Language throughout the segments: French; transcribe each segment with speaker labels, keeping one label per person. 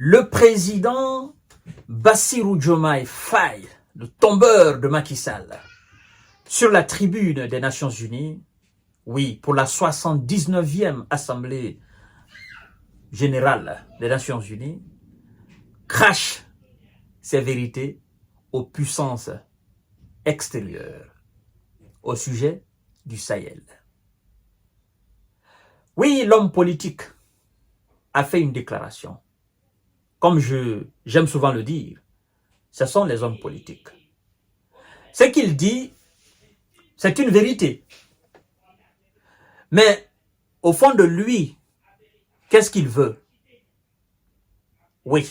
Speaker 1: Le président Bassirou Diomaye Faye, le tombeur de Macky Sall, sur la tribune des Nations Unies, oui, pour la 79e Assemblée générale des Nations Unies, crache ses vérités aux puissances extérieures au sujet du Sahel. Oui, l'homme politique a fait une déclaration. Comme j'aime souvent le dire, ce sont les hommes politiques. Ce qu'il dit, c'est une vérité. Mais au fond de lui, qu'est-ce qu'il veut? Oui.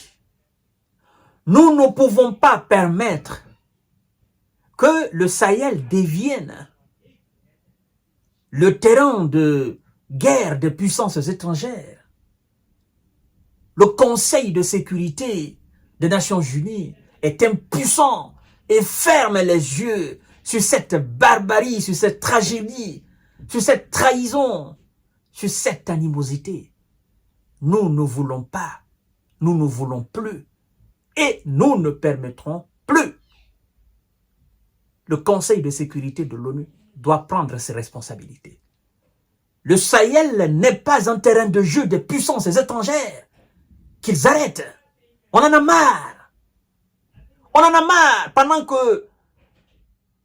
Speaker 1: Nous ne pouvons pas permettre que le Sahel devienne le terrain de guerre des puissances étrangères. Le Conseil de sécurité des Nations Unies est impuissant et ferme les yeux sur cette barbarie, sur cette tragédie, sur cette trahison, sur cette animosité. Nous ne voulons pas, nous ne voulons plus et nous ne permettrons plus. Le Conseil de sécurité de l'ONU doit prendre ses responsabilités. Le Sahel n'est pas un terrain de jeu des puissances étrangères. Qu'ils arrêtent. On en a marre. On en a marre pendant que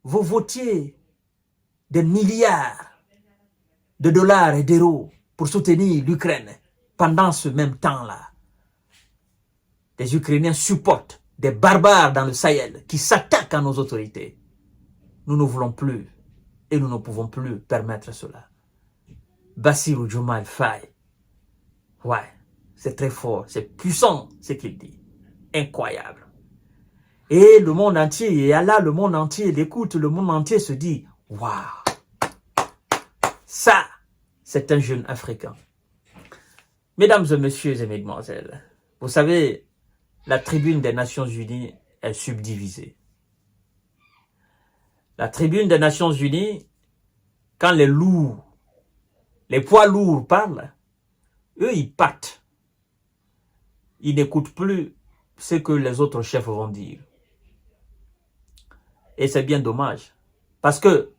Speaker 1: vous votiez des milliards de dollars et d'euros pour soutenir l'Ukraine. Pendant ce même temps-là, les Ukrainiens supportent des barbares dans le Sahel qui s'attaquent à nos autorités. Nous ne voulons plus et nous ne pouvons plus permettre cela. Bassirou Diomaye Faye. Ouais. C'est très fort, c'est puissant ce qu'il dit. Incroyable. Et le monde entier, et Allah, le monde entier l'écoute, le monde entier se dit, waouh, ça, c'est un jeune Africain. Mesdames et messieurs et mesdemoiselles, vous savez, la tribune des Nations Unies est subdivisée. La tribune des Nations Unies, quand les poids lourds parlent, eux, ils partent. Ils n'écoutent plus ce que les autres chefs vont dire. Et c'est bien dommage. Parce que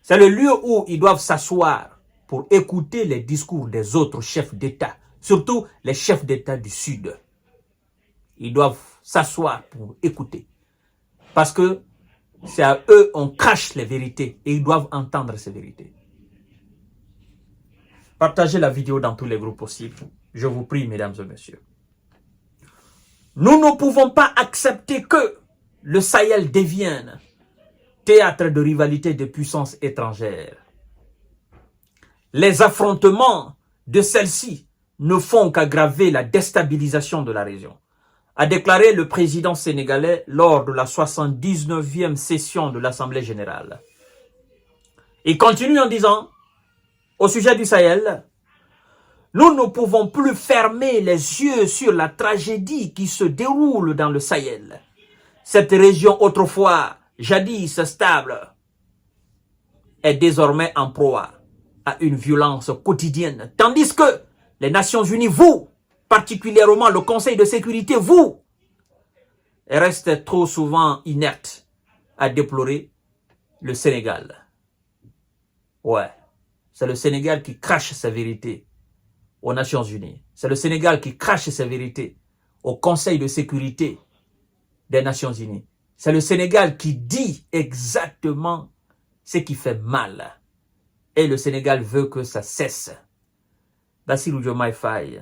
Speaker 1: c'est le lieu où ils doivent s'asseoir pour écouter les discours des autres chefs d'État. Surtout les chefs d'État du Sud. Ils doivent s'asseoir pour écouter. Parce que c'est à eux on cache les vérités. Et ils doivent entendre ces vérités. Partagez la vidéo dans tous les groupes possibles. Je vous prie, mesdames et messieurs. Nous ne pouvons pas accepter que le Sahel devienne théâtre de rivalité de puissances étrangères. Les affrontements de celles-ci ne font qu'aggraver la déstabilisation de la région, a déclaré le président sénégalais lors de la 79e session de l'Assemblée générale. Il continue en disant, au sujet du Sahel, nous ne pouvons plus fermer les yeux sur la tragédie qui se déroule dans le Sahel. Cette région autrefois, jadis stable, est désormais en proie à une violence quotidienne. Tandis que les Nations Unies, vous, particulièrement le Conseil de sécurité, vous, restent trop souvent inertes à déplorer le Sénégal. Ouais, c'est le Sénégal qui crache sa vérité aux Nations Unies. C'est le Sénégal qui crache ses vérités au Conseil de sécurité des Nations Unies. C'est le Sénégal qui dit exactement ce qui fait mal. Et le Sénégal veut que ça cesse. Bassirou Diomaye Faye,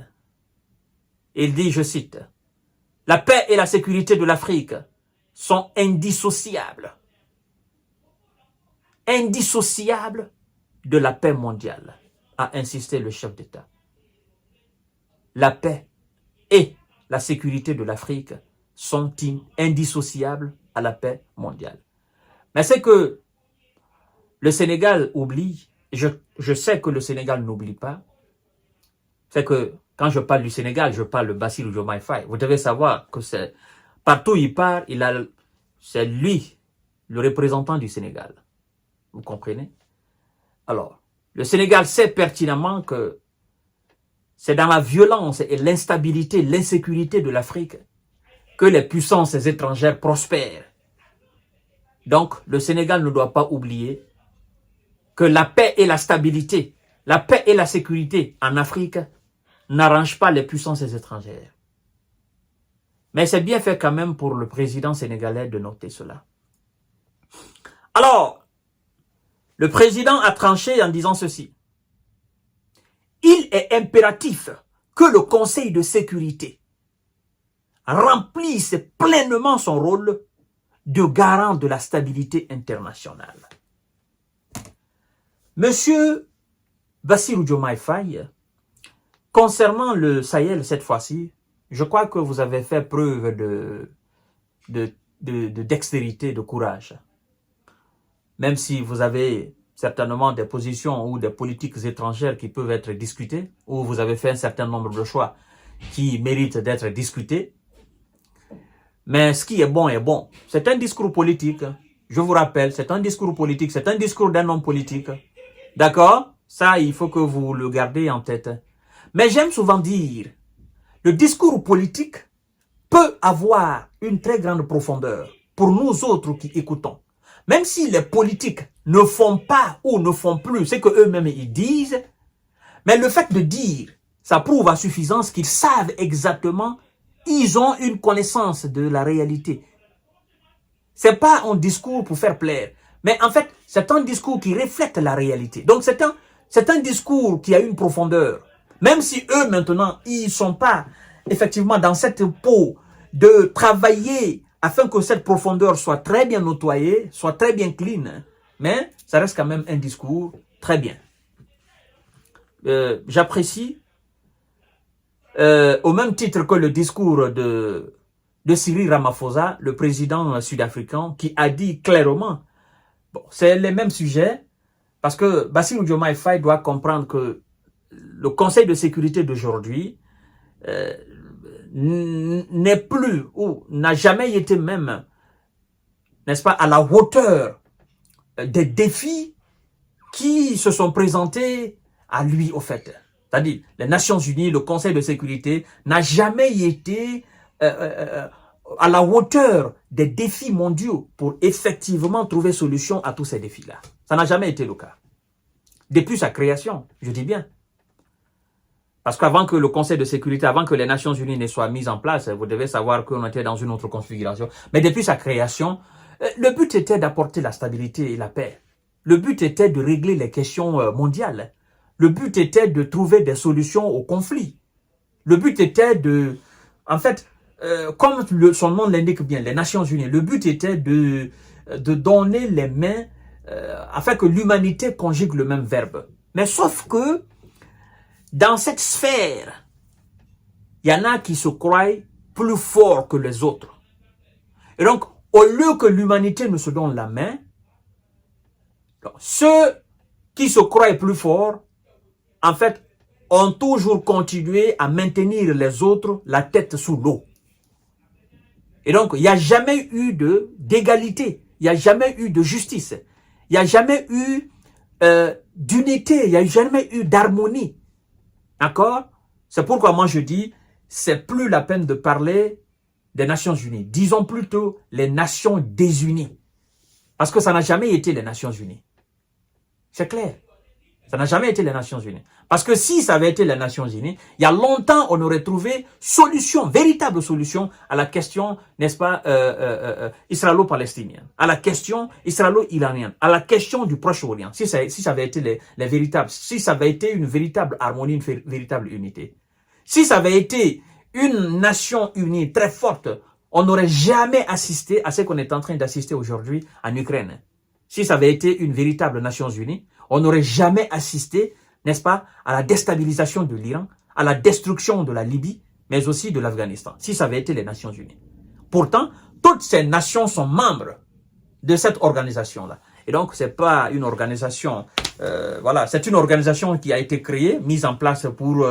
Speaker 1: il dit, je cite, « La paix et la sécurité de l'Afrique sont indissociables. Indissociables de la paix mondiale, a insisté le chef d'État. La paix et la sécurité de l'Afrique sont indissociables à la paix mondiale. Mais c'est que le Sénégal oublie, je sais que le Sénégal n'oublie pas, c'est que quand je parle du Sénégal, je parle de Bassirou Diomaye Faye. Vous devez savoir que c'est partout où il part, c'est lui, le représentant du Sénégal. Vous comprenez? Alors, le Sénégal sait pertinemment que c'est dans la violence et l'instabilité, l'insécurité de l'Afrique que les puissances étrangères prospèrent. Donc, le Sénégal ne doit pas oublier que la paix et la stabilité, la paix et la sécurité en Afrique n'arrangent pas les puissances étrangères. Mais c'est bien fait quand même pour le président sénégalais de noter cela. Alors, le président a tranché en disant ceci. Il est impératif que le Conseil de sécurité remplisse pleinement son rôle de garant de la stabilité internationale. Monsieur Bassirou Diomaye Faye, concernant le Sahel cette fois-ci, je crois que vous avez fait preuve de dextérité, de courage. Même si vous avez certainement des positions ou des politiques étrangères qui peuvent être discutées, ou vous avez fait un certain nombre de choix qui méritent d'être discutés. Mais ce qui est bon est bon. C'est un discours politique. Je vous rappelle, c'est un discours politique, c'est un discours d'un homme politique. D'accord? Ça, il faut que vous le gardez en tête. Mais j'aime souvent dire, le discours politique peut avoir une très grande profondeur pour nous autres qui écoutons. Même si les politiques ne font pas ou ne font plus ce qu'eux-mêmes ils disent, mais le fait de dire, ça prouve à suffisance qu'ils savent exactement, ils ont une connaissance de la réalité. C'est pas un discours pour faire plaire, mais en fait, c'est un discours qui reflète la réalité. Donc c'est un discours qui a une profondeur. Même si eux maintenant, ils sont pas effectivement dans cette peau de travailler afin que cette profondeur soit très bien nettoyée, soit très bien clean, mais ça reste quand même un discours très bien. J'apprécie, au même titre que le discours de Cyril Ramaphosa, le président sud-africain, qui a dit clairement, bon, c'est les mêmes sujets, parce que Bassirou Diomaye Faye doit comprendre que le Conseil de sécurité d'aujourd'hui n'est plus ou n'a jamais été même, n'est-ce pas, à la hauteur des défis qui se sont présentés à lui au fait. C'est-à-dire, les Nations Unies, le Conseil de sécurité n'a jamais été à la hauteur des défis mondiaux pour effectivement trouver solution à tous ces défis-là. Ça n'a jamais été le cas. Depuis sa création, je dis bien. Parce qu'avant que le Conseil de sécurité, avant que les Nations Unies ne soient mises en place, vous devez savoir qu'on était dans une autre configuration. Mais depuis sa création, le but était d'apporter la stabilité et la paix. Le but était de régler les questions mondiales. Le but était de trouver des solutions aux conflits. Le but était de... En fait, comme son nom l'indique bien, les Nations Unies, le but était de donner les mains afin que l'humanité conjugue le même verbe. Mais sauf que dans cette sphère, il y en a qui se croient plus forts que les autres. Et donc, au lieu que l'humanité ne se donne la main, ceux qui se croient plus forts, en fait, ont toujours continué à maintenir les autres la tête sous l'eau. Et donc, il n'y a jamais eu d'égalité, il n'y a jamais eu de justice, il n'y a jamais eu d'unité, il n'y a jamais eu d'harmonie. D'accord? C'est pourquoi moi je dis, c'est plus la peine de parler des Nations Unies. Disons plutôt les Nations désunies. Parce que ça n'a jamais été les Nations Unies. C'est clair. Ça n'a jamais été les Nations Unies. Parce que si ça avait été les Nations Unies, il y a longtemps, on aurait trouvé solution, véritable solution à la question, n'est-ce pas, israélo-palestinienne, à la question israélo-iranienne, à la question du Proche-Orient. Si ça avait été les véritables, si ça avait été une véritable harmonie, une véritable unité. Si ça avait été une nation unie très forte, on n'aurait jamais assisté à ce qu'on est en train d'assister aujourd'hui en Ukraine. Si ça avait été une véritable Nations Unies, on n'aurait jamais assisté, n'est-ce pas, à la déstabilisation de l'Iran, à la destruction de la Libye, mais aussi de l'Afghanistan, si ça avait été les Nations Unies. Pourtant, toutes ces nations sont membres de cette organisation-là. Et donc, c'est pas une organisation, voilà, c'est une organisation qui a été créée, mise en place pour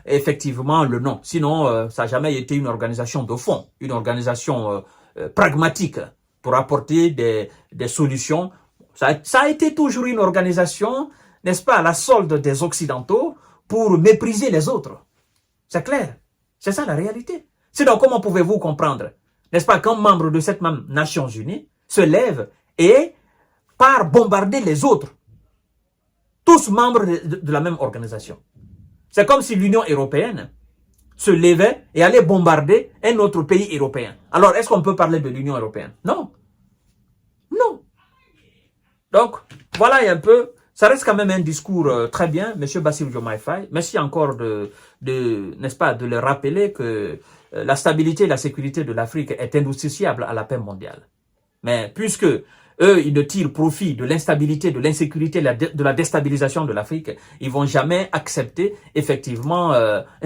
Speaker 1: effectivement le nom. Sinon, ça n'a jamais été une organisation de fond, une organisation pragmatique pour apporter des solutions. Ça a été toujours une organisation, n'est-ce pas, à la solde des Occidentaux pour mépriser les autres. C'est clair. C'est ça la réalité. Sinon, comment pouvez-vous comprendre, n'est-ce pas, qu'un membre de cette même Nations Unies se lève et part bombarder les autres, tous membres de la même organisation. C'est comme si l'Union européenne se levait et allait bombarder un autre pays européen. Alors, est-ce qu'on peut parler de l'Union européenne? Non. Non. Donc, voilà un peu. Ça reste quand même un discours très bien, M. Bassirou Diomaye Faye. Merci encore n'est-ce pas, de le rappeler que la stabilité et la sécurité de l'Afrique est indissociable à la paix mondiale. Mais puisque eux, ils ne tirent profit de l'instabilité, de l'insécurité, de la déstabilisation de l'Afrique, ils vont jamais accepter effectivement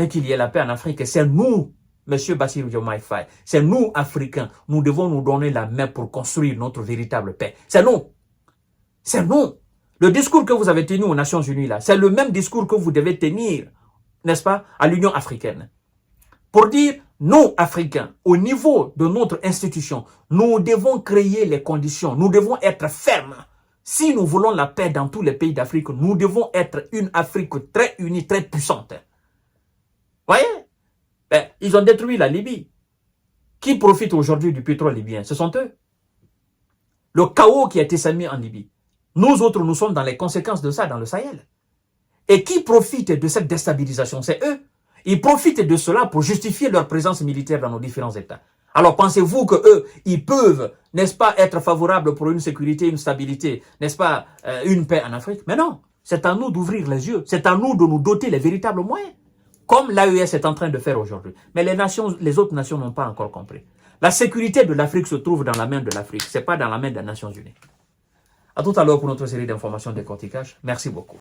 Speaker 1: qu'il y ait la paix en Afrique. C'est nous, M. Bassirou Diomaye Faye, c'est nous, Africains, nous devons nous donner la main pour construire notre véritable paix. C'est nous. C'est nous. Le discours que vous avez tenu aux Nations Unies, là, c'est le même discours que vous devez tenir, n'est-ce pas, à l'Union africaine. Pour dire, nous, Africains, au niveau de notre institution, nous devons créer les conditions, nous devons être fermes. Si nous voulons la paix dans tous les pays d'Afrique, nous devons être une Afrique très unie, très puissante. Voyez? Ben, ils ont détruit la Libye. Qui profite aujourd'hui du pétrole libyen? Ce sont eux. Le chaos qui a été semé en Libye. Nous autres, nous sommes dans les conséquences de ça dans le Sahel. Et qui profite de cette déstabilisation? C'est eux. Ils profitent de cela pour justifier leur présence militaire dans nos différents États. Alors pensez-vous que eux, ils peuvent, n'est-ce pas, être favorables pour une sécurité, une stabilité, n'est-ce pas, une paix en Afrique? Mais non, c'est à nous d'ouvrir les yeux. C'est à nous de nous doter les véritables moyens. Comme l'AES est en train de faire aujourd'hui. Mais les autres nations n'ont pas encore compris. La sécurité de l'Afrique se trouve dans la main de l'Afrique. Ce n'est pas dans la main des Nations Unies. À tout à l'heure pour notre série d'informations de décortiquage. Merci beaucoup.